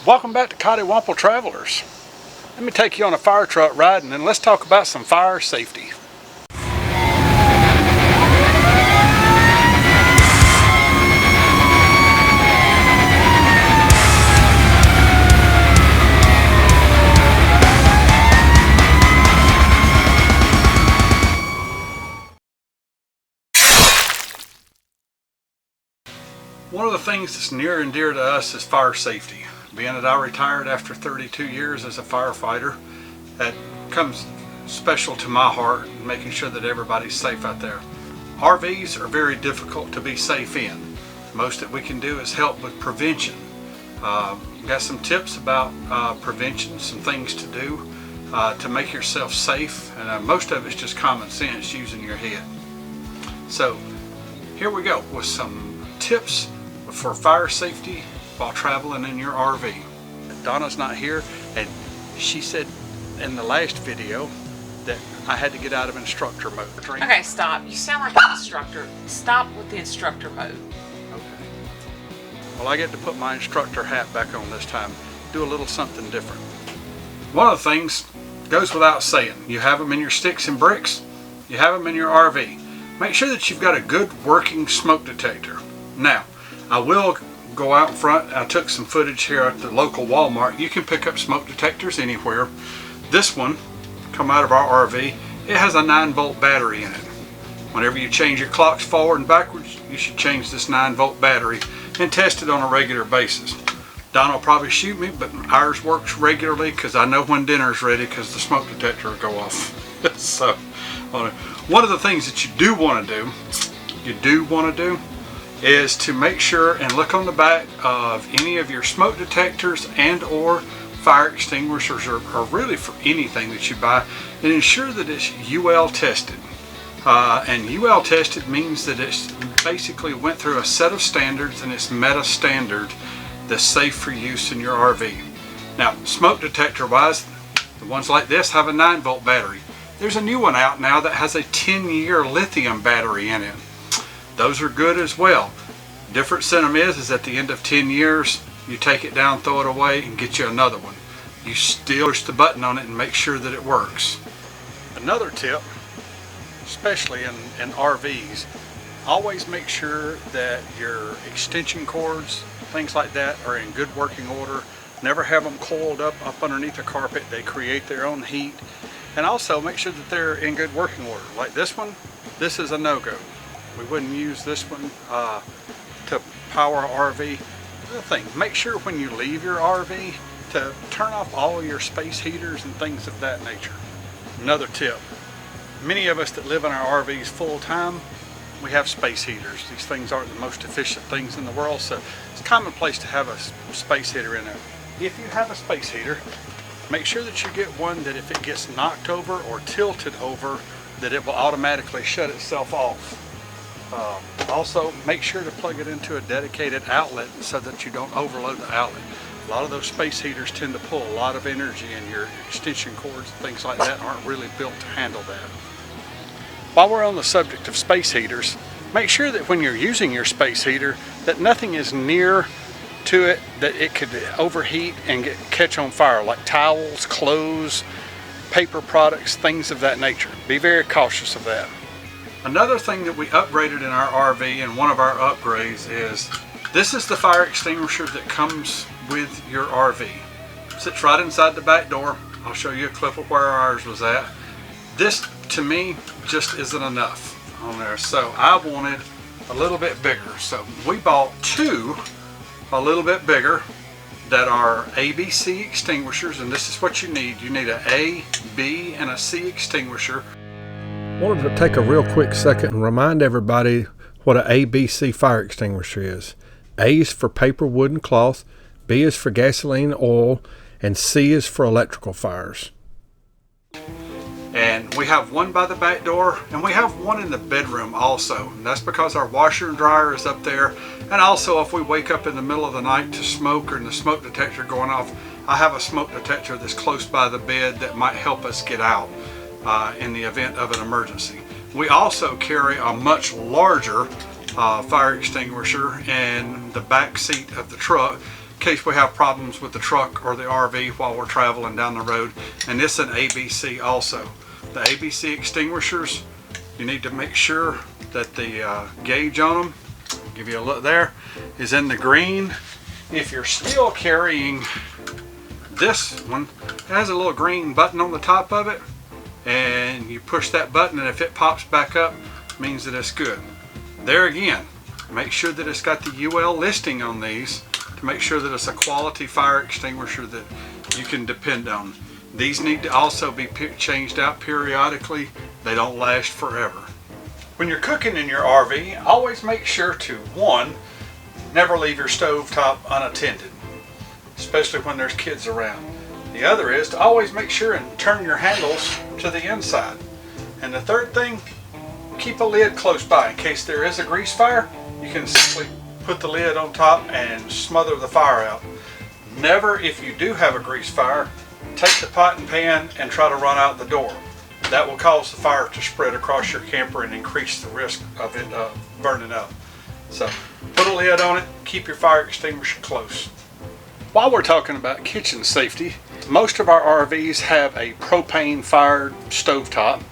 Welcome back to Coddiwomple Travelers. Let me take you on a fire truck ride and then let's talk about some fire safety. One of the things that's near and dear to us is fire safety. Being that I retired after 32 years as a firefighter, that comes special to my heart, making sure that everybody's safe out there. RVs are very difficult to be safe in. Most that we can do is help with prevention. Got some tips about prevention, some things to do to make yourself safe, and most of it's just common sense, using your head. So here we go with some tips for fire safety while traveling in your RV. Donna's not here, and she said in the last video that I had to get out of instructor mode. Okay, stop. You sound like an instructor. Stop with the instructor mode. Okay. Well, I get to put my instructor hat back on this time. Do a little something different. One of the things goes without saying. You have them in your sticks and bricks. You have them in your RV. Make sure that you've got a good working smoke detector. Now, I will go out in front. I took some footage here at the local Walmart. You can pick up smoke detectors anywhere. This one come out of our RV. It has a 9-volt battery in it. Whenever you change your clocks forward and backwards, you should change this 9-volt battery and test it on a regular basis. Don will probably shoot me, but ours works regularly because I know when dinner's ready because the smoke detector will go off. So, one of the things that you do want to do is to make sure and look on the back of any of your smoke detectors and or fire extinguishers, or really for anything that you buy, and ensure that it's UL tested. And UL tested means that it's basically went through a set of standards and it's met a standard that's safe for use in your RV. Now, smoke detector wise, the ones like this have a 9-volt battery. There's a new one out now that has a 10-year lithium battery in it. Those are good as well. Difference in them is at the end of 10 years, you take it down, throw it away, and get you another one. You still push the button on it and make sure that it works. Another tip, especially in RVs, always make sure that your extension cords, things like that, are in good working order. Never have them coiled up underneath the carpet. They create their own heat. And also make sure that they're in good working order. Like this one, this is a no-go. We wouldn't use this one to power our RV. Another thing, make sure when you leave your RV to turn off all your space heaters and things of that nature. Another tip, many of us that live in our RVs full time, we have space heaters. These things aren't the most efficient things in the world, so it's commonplace to have a space heater in there. If you have a space heater, make sure that you get one that if it gets knocked over or tilted over, that it will automatically shut itself off. Also, make sure to plug it into a dedicated outlet so that you don't overload the outlet. A lot of those space heaters tend to pull a lot of energy, and your extension cords and things like that aren't really built to handle that. While we're on the subject of space heaters, make sure that when you're using your space heater that nothing is near to it that it could overheat and catch on fire, like towels, clothes, paper products, things of that nature. Be very cautious of that. Another thing that we upgraded in our RV, and one of our upgrades, is this is the fire extinguisher that comes with your RV. Sits right inside the back door. I'll show you a clip of where ours was at. This, to me, just isn't enough on there, so I wanted a little bit bigger. So we bought two a little bit bigger that are ABC extinguishers, and this is what you need. You need an A, B, and a C extinguisher. Wanted to take a real quick second and remind everybody what an ABC fire extinguisher is. A is for paper, wood, and cloth, B is for gasoline, oil, and C is for electrical fires. And we have one by the back door, and we have one in the bedroom also. And that's because our washer and dryer is up there. And also, if we wake up in the middle of the night to smoke, or in the smoke detector going off, I have a smoke detector that's close by the bed that might help us get out in the event of an emergency. We also carry a much larger fire extinguisher in the back seat of the truck case we have problems with the truck or the RV while we're traveling down the road. And this is an ABC also. The ABC extinguishers, you need to make sure that the gauge on them, I'll give you a look there, is in the green. If you're still carrying this one, it has a little green button on the top of it, and you push that button, and if it pops back up, it means that it's good. There again, make sure that it's got the UL listing on these to make sure that it's a quality fire extinguisher that you can depend on. These need to also be changed out periodically. They don't last forever. When you're cooking in your RV, always make sure to, one, never leave your stove top unattended, especially when there's kids around. The other is to always make sure and turn your handles to the inside. And the third thing, keep a lid close by in case there is a grease fire. You can simply put the lid on top and smother the fire out. Never, if you do have a grease fire, take the pot and pan and try to run out the door. That will cause the fire to spread across your camper and increase the risk of it burning up. So put a lid on it, keep your fire extinguisher close. While we're talking about kitchen safety, most of our RVs have a propane fired stovetop.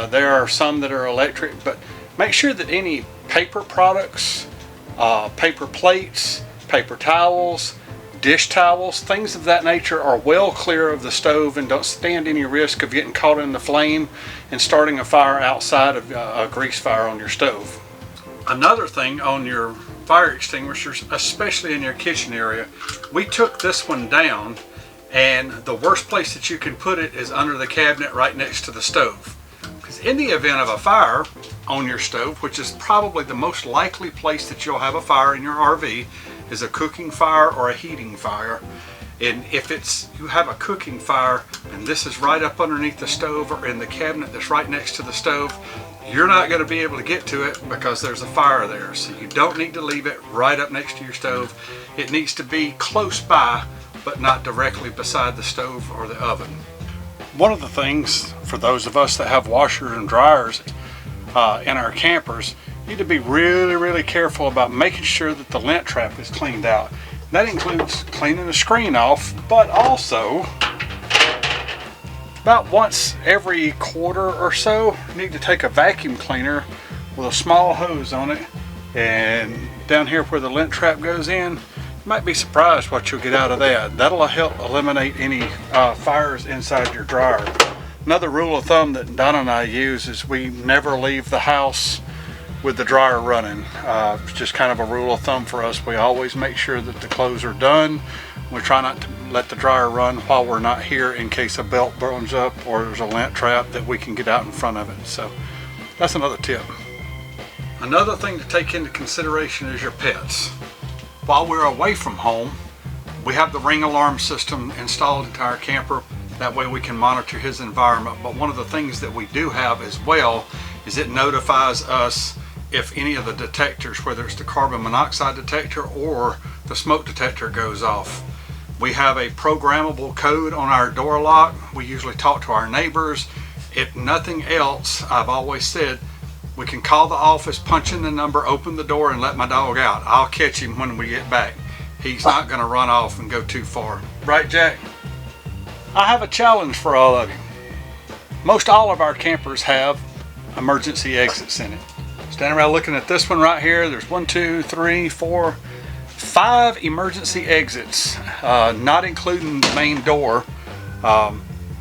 There are some that are electric, but make sure that any paper products, paper plates, paper towels, dish towels, things of that nature are well clear of the stove and don't stand any risk of getting caught in the flame and starting a fire outside of a grease fire on your stove. Another thing on your fire extinguishers, especially in your kitchen area, we took this one down, and the worst place that you can put it is under the cabinet right next to the stove. Because in the event of a fire on your stove, which is probably the most likely place that you'll have a fire in your RV, is a cooking fire or a heating fire. And if you have a cooking fire and this is right up underneath the stove or in the cabinet that's right next to the stove, you're not going to be able to get to it because there's a fire there. So you don't need to leave it right up next to your stove. It needs to be close by, but not directly beside the stove or the oven. One of the things for those of us that have washers and dryers in our campers, you need to be really careful about making sure that the lint trap is cleaned out. That includes cleaning the screen off, but also about once every quarter or so, you need to take a vacuum cleaner with a small hose on it, and down here where the lint trap goes in, you might be surprised what you'll get out of that. That'll help eliminate any fires inside your dryer. Another rule of thumb that Donna and I use is we never leave the house with the dryer running. It's just kind of a rule of thumb for us. We always make sure that the clothes are done. We try not to let the dryer run while we're not here in case a belt burns up or there's a lint trap that we can get out in front of it. So that's another tip. Another thing to take into consideration is your pets. While we're away from home, we have the Ring alarm system installed into our camper. That way we can monitor his environment. But one of the things that we do have as well is it notifies us if any of the detectors, whether it's the carbon monoxide detector or the smoke detector, goes off. We have a programmable code on our door lock. We usually talk to our neighbors. If nothing else, I've always said, we can call the office, punch in the number, open the door, and let my dog out. I'll catch him when we get back. He's not going to run off and go too far. Right, Jack? I have a challenge for all of you. Most all of our campers have emergency exits in it. Standing around looking at this one right here, there's 1, 2, 3, 4, 5 emergency exits, not including the main door, right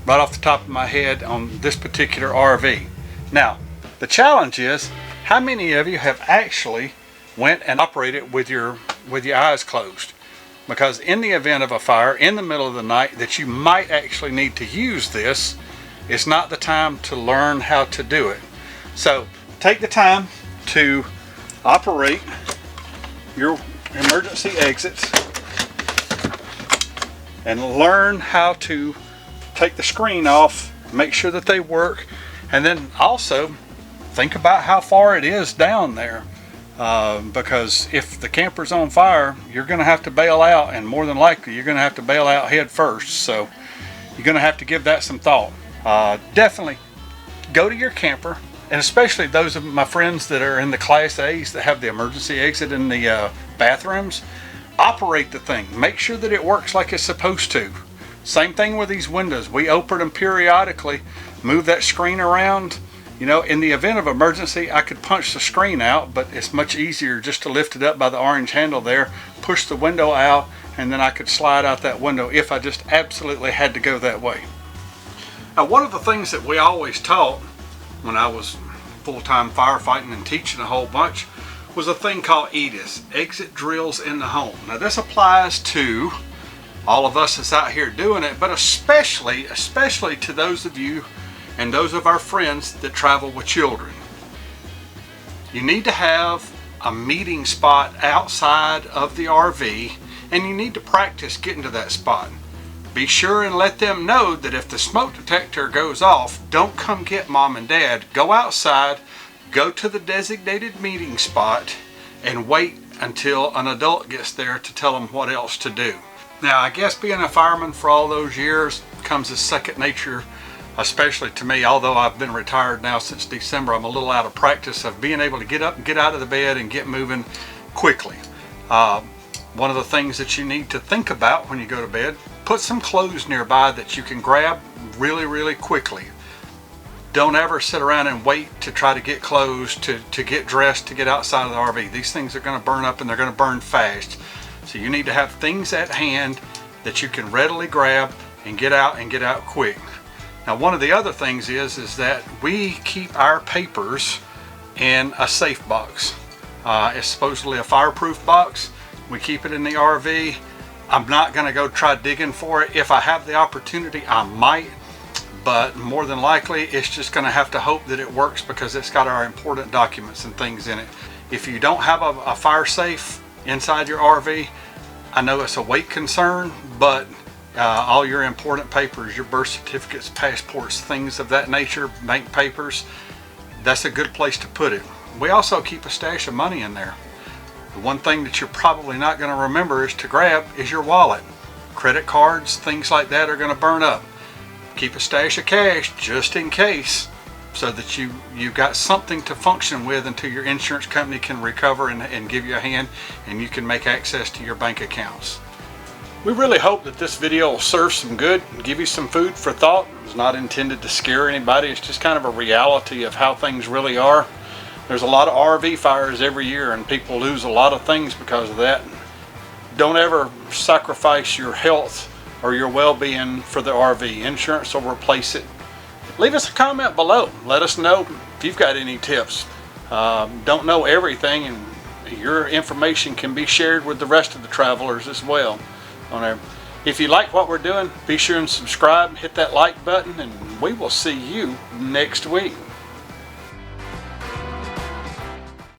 off the top of my head on this particular RV. Now, the challenge is, how many of you have actually went and operated with your eyes closed? Because in the event of a fire in the middle of the night that you might actually need to use this, it's not the time to learn how to do it. So take the time to operate your emergency exits and learn how to take the screen off, make sure that they work, and then also think about how far it is down there. Because if the camper's on fire, you're going to have to bail out, and more than likely you're going to have to bail out head first. So you're going to have to give that some thought. Definitely go to your camper, and especially those of my friends that are in the Class A's that have the emergency exit in the bathrooms. operate the thing. Make sure that it works like it's supposed to. Same thing with these windows. We open them periodically, move that screen around. You know, in the event of emergency, I could punch the screen out, but it's much easier just to lift it up by the orange handle there, push the window out, and then I could slide out that window if I just absolutely had to go that way. Now, one of the things that we always taught when I was full-time firefighting and teaching a whole bunch was a thing called EDIS, exit drills in the home. Now, this applies to all of us that's out here doing it, but especially to those of you and those of our friends that travel with children. You need to have a meeting spot outside of the RV, and you need to practice getting to that spot. Be sure and let them know that if the smoke detector goes off, don't come get mom and dad. Go outside, go to the designated meeting spot, and wait until an adult gets there to tell them what else to do. Now, I guess being a fireman for all those years comes as second nature, especially to me. Although I've been retired now since December, I'm a little out of practice of being able to get up and get out of the bed and get moving quickly. One of the things that you need to think about when you go to bed, put some clothes nearby that you can grab really quickly. Don't ever sit around and wait to try to get clothes, to get dressed, to get outside of the RV. These things are going to burn up, and they're going to burn fast. So you need to have things at hand that you can readily grab and get out quick. Now, one of the other things is that we keep our papers in a safe box. It's supposedly a fireproof box. We keep it in the RV. I'm not going to go try digging for it. If I have the opportunity, I might, but more than likely it's just going to have to hope that it works because it's got our important documents and things in it. If you don't have a fire safe inside your RV, I know it's a weight concern, but all your important papers, your birth certificates, passports, things of that nature, bank papers, that's a good place to put it. We also keep a stash of money in there. The one thing that you're probably not going to remember is to grab is your wallet. Credit cards, things like that are going to burn up. Keep a stash of cash just in case, so that you've got something to function with until your insurance company can recover and give you a hand and you can make access to your bank accounts. We really hope that this video will serve some good and give you some food for thought. It's not intended to scare anybody. It's just kind of a reality of how things really are. There's a lot of RV fires every year, and people lose a lot of things because of that. Don't ever sacrifice your health or your well-being for the RV. Insurance will replace it. Leave us a comment below. Let us know if you've got any tips. Don't know everything, and your information can be shared with the rest of the travelers as well. If you like what we're doing, be sure and subscribe, hit that like button, and we will see you next week.